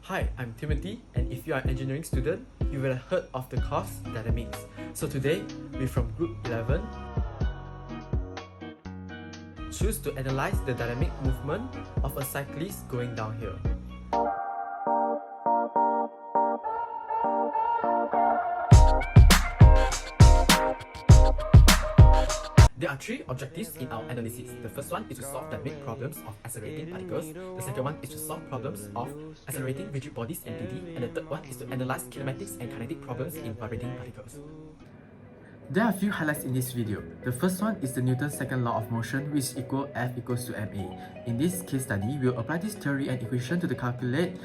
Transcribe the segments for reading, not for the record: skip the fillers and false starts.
Hi, I'm Timothy, and if you are an engineering student, you will have heard of the course Dynamics. So today, we're from Group 11. Choose to analyze the dynamic movement of a cyclist going downhill. There are three objectives in our analysis. The first one is to solve dynamic problems of accelerating particles. The second one is to solve problems of accelerating rigid bodies in 3D. And the third one is to analyze kinematics and kinetic problems in vibrating particles. There are a few highlights in this video. The first one is the Newton's second law of motion, which equals F equals to ma. In this case study, we'll apply this theory and equation to calculate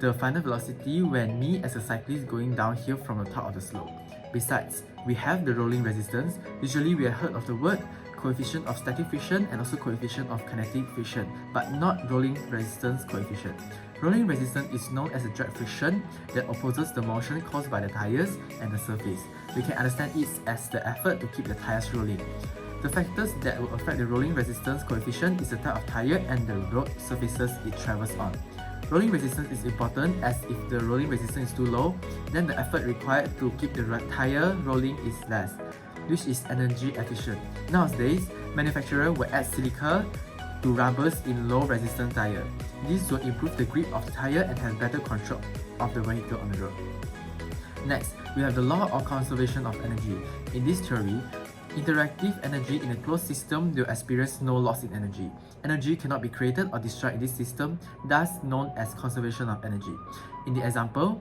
the final velocity when me as a cyclist going downhill from the top of the slope. Besides, we have the rolling resistance. Usually we have heard of the word coefficient of static friction and also coefficient of kinetic friction, but not rolling resistance coefficient. Rolling resistance is known as a drag friction that opposes the motion caused by the tires and the surface. We can understand it as the effort to keep the tires rolling. The factors that will affect the rolling resistance coefficient is the type of tire and the road surfaces it travels on. Rolling resistance is important as if the rolling resistance is too low, then the effort required to keep the tire rolling is less, which is energy efficient. Nowadays, manufacturers will add silica to rubbers in low resistance tire. This will improve the grip of the tire and have better control of the vehicle on the road. Next, we have the law of conservation of energy. In this theory, interactive energy in a closed system will experience no loss in energy. Energy cannot be created or destroyed in this system, thus known as conservation of energy. In the example,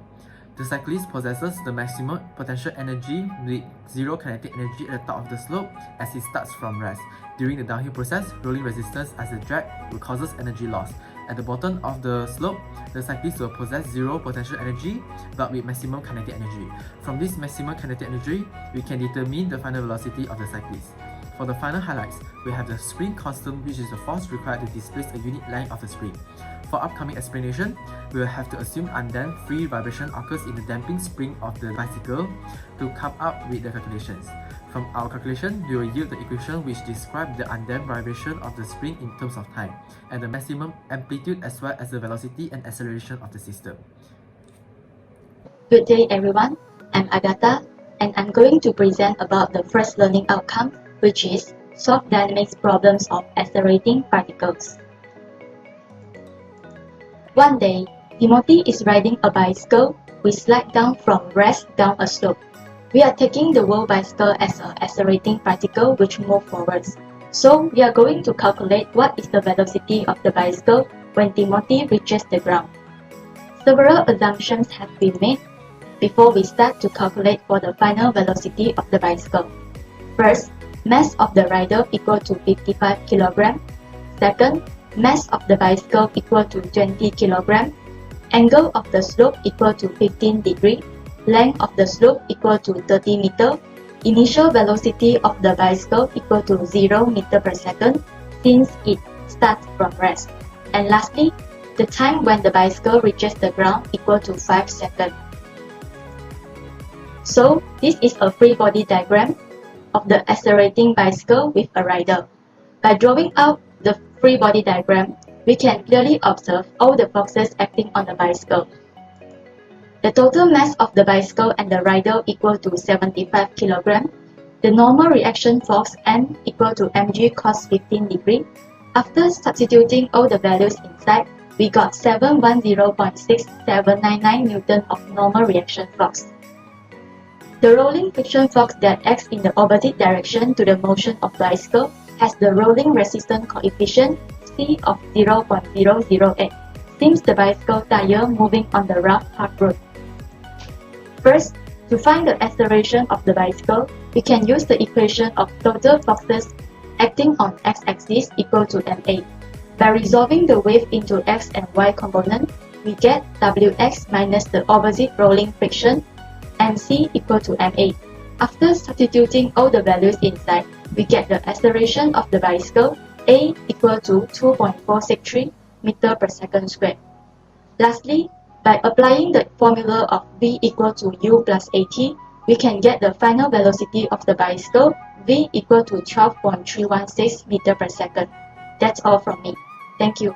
the cyclist possesses the maximum potential energy with zero kinetic energy at the top of the slope as he starts from rest. During the downhill process, rolling resistance as a drag will cause energy loss. At the bottom of the slope, the cyclist will possess zero potential energy but with maximum kinetic energy. From this maximum kinetic energy, we can determine the final velocity of the cyclist. For the final highlights, we have the spring constant, which is the force required to displace a unit length of the spring. For upcoming explanation, we will have to assume undamped free vibration occurs in the damping spring of the bicycle to come up with the calculations. From our calculation, we will yield the equation which describes the undamped vibration of the spring in terms of time, and the maximum amplitude as well as the velocity and acceleration of the system. Good day everyone, I'm Agatha, and I'm going to present about the first learning outcome, which is solve dynamics problems of accelerating particles. One day, Timothy is riding a bicycle. We slide down from rest down a slope. We are taking the whole bicycle as an accelerating particle which moves forwards. So we are going to calculate what is the velocity of the bicycle when Timothy reaches the ground. Several assumptions have been made before we start to calculate for the final velocity of the bicycle. First, mass of the rider equal to 55 kg. Second, mass of the bicycle equal to 20 kg. Angle of the slope equal to 15 degrees. Length of the slope equal to 30 meter. Initial velocity of the bicycle equal to 0 meter per second since it starts from rest. And lastly, the time when the bicycle reaches the ground equal to 5 seconds. So, this is a free body diagram of the accelerating bicycle with a rider. By drawing out the free body diagram, we can clearly observe all the forces acting on the bicycle. The total mass of the bicycle and the rider equal to 75 kg. The normal reaction force M equal to mg cos 15 degree. After substituting all the values inside, we got 710.6799 Newton of normal reaction force. The rolling friction force that acts in the opposite direction to the motion of bicycle has the rolling resistance coefficient C of 0.008, since the bicycle tire moving on the rough hard road. First, to find the acceleration of the bicycle, we can use the equation of total forces acting on x-axis equal to ma. By resolving the wave into x and y component, we get Wx minus the opposite rolling friction mc equal to ma. After substituting all the values inside, we get the acceleration of the bicycle a equal to 2.463 meter per second squared. Lastly, by applying the formula of v equal to u plus at, we can get the final velocity of the bicycle v equal to 12.316 meter per second. That's all from me. Thank you.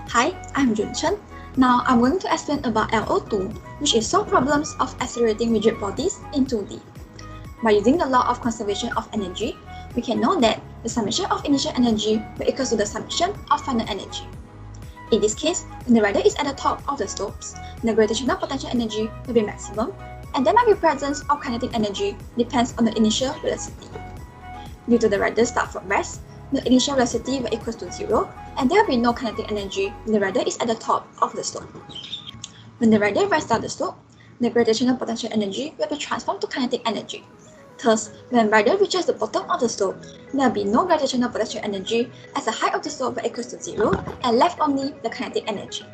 Hi, I'm Jun Chen. Now I'm going to explain about LO2, which is solve problems of accelerating rigid bodies in 2D. By using the law of conservation of energy, we can know that the summation of initial energy will equal to the summation of final energy. In this case, when the rider is at the top of the slopes, the gravitational potential energy will be maximum, and there might be presence of kinetic energy depends on the initial velocity. Due to the rider's start from rest, the initial velocity will equal to 0, and there will be no kinetic energy when the rider is at the top of the slope. When the rider rises down the slope, the gravitational potential energy will be transformed to kinetic energy. Thus, when rider reaches the bottom of the slope, there will be no gravitational potential energy as the height of the slope will equal to 0 and left only the kinetic energy.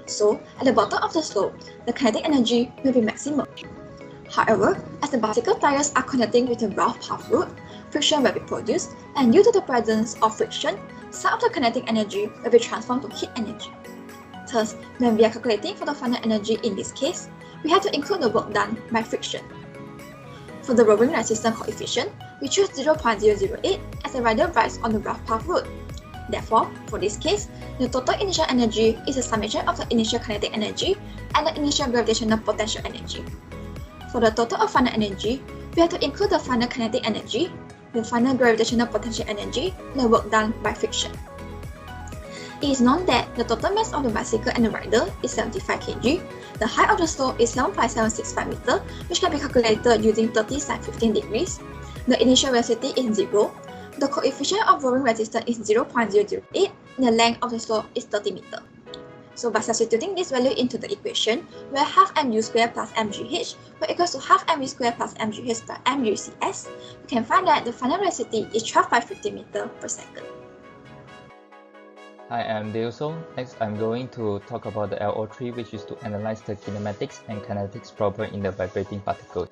So, at the bottom of the slope, the kinetic energy will be maximum. However, as the bicycle tires are connecting with a rough path road, friction will be produced, and due to the presence of friction, some of the kinetic energy will be transformed to heat energy. Thus, when we are calculating for the final energy in this case, we have to include the work done by friction. For the rolling resistance coefficient, we choose 0.008 as the rider rides on the rough path road. Therefore, for this case, the total initial energy is a summation of the initial kinetic energy and the initial gravitational potential energy. For the total of final energy, we have to include the final kinetic energy, the final gravitational potential energy, and the work done by friction. It is known that the total mass of the bicycle and the rider is 75 kg, the height of the slope is 7.765 meter, which can be calculated using 30 sin 15 degrees, the initial velocity is 0, the coefficient of rolling resistance is 0.008, and the length of the slope is 30 meter. So by substituting this value into the equation, where half mu squared plus mgh will equal to half mv squared plus mgh plus mgcs, we can find that the final velocity is 12.50 meter per second. Hi, I'm Dei You Song. Next, I'm going to talk about the LO3, which is to analyze the kinematics and kinetics problem in the vibrating particle.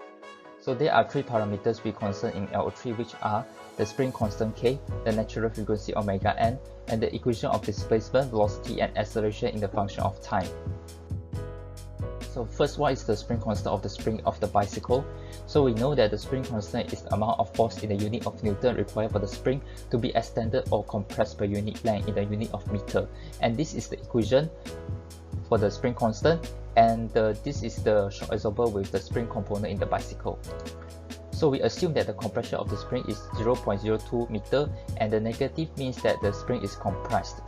So there are three parameters we concern in LO3, which are the spring constant K, the natural frequency omega n, and the equation of displacement, velocity, and acceleration in the function of time. So first, what is the spring constant of the spring of the bicycle? So we know that the spring constant is the amount of force in the unit of Newton required for the spring to be extended or compressed per unit length in the unit of meter. And this is the equation for the spring constant, and this is the shock absorber with the spring component in the bicycle. So we assume that the compression of the spring is 0.02 meter, and the negative means that the spring is compressed.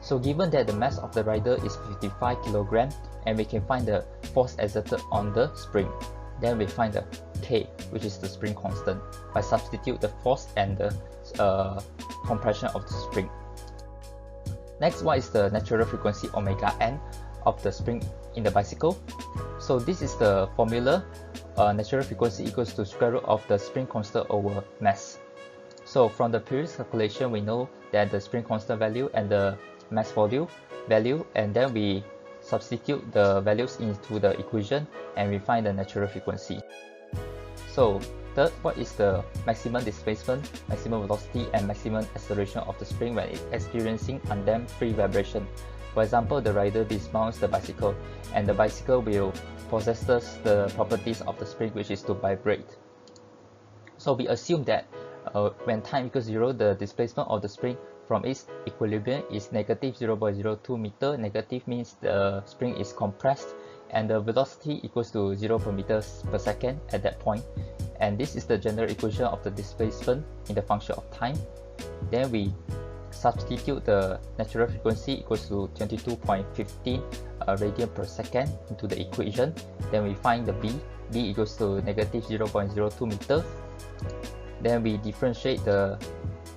So given that the mass of the rider is 55 kg, and we can find the force exerted on the spring, then we find the K, which is the spring constant, by substitute the force and the compression of the spring. Next, what is the natural frequency omega n of the spring in the bicycle? So this is the formula. Natural frequency equals to square root of the spring constant over mass. So from the previous calculation, we know that the spring constant value and the mass value, and then we substitute the values into the equation and we find the natural frequency. So third, what is the maximum displacement, maximum velocity, and maximum acceleration of the spring when it's experiencing undamped free vibration? For example, the rider dismounts the bicycle, and the bicycle will possess the properties of the spring, which is to vibrate. So we assume that when time equals 0, the displacement of the spring from its equilibrium is negative 0.02 meter. Negative means the spring is compressed, and the velocity equals to 0 meters per second at that point. And this is the general equation of the displacement in the function of time. Then we substitute the natural frequency equals to 22.15 radian per second into the equation. Then we find the B equals to negative 0.02 meter. Then we differentiate the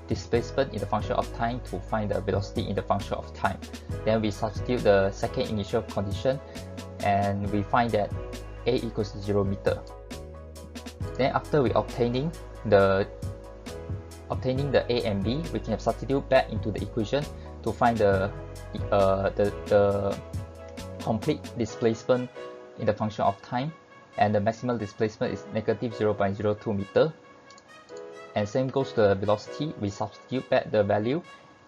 displacement in the function of time to find the velocity in the function of time. Then we substitute the second initial condition, and we find that A equals to 0 meter. Then after we obtaining the A and B, we can substitute back into the equation to find the complete displacement in the function of time, and the maximum displacement is negative 0.02 meter. And same goes to the velocity. We substitute back the value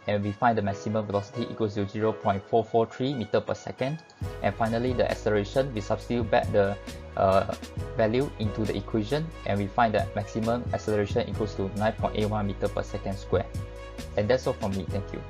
and we find the maximum velocity equals to 0.443 meter per second. And finally, the acceleration, we substitute back the value into the equation and we find that maximum acceleration equals to 9.81 meter per second square. And that's all from me. Thank you.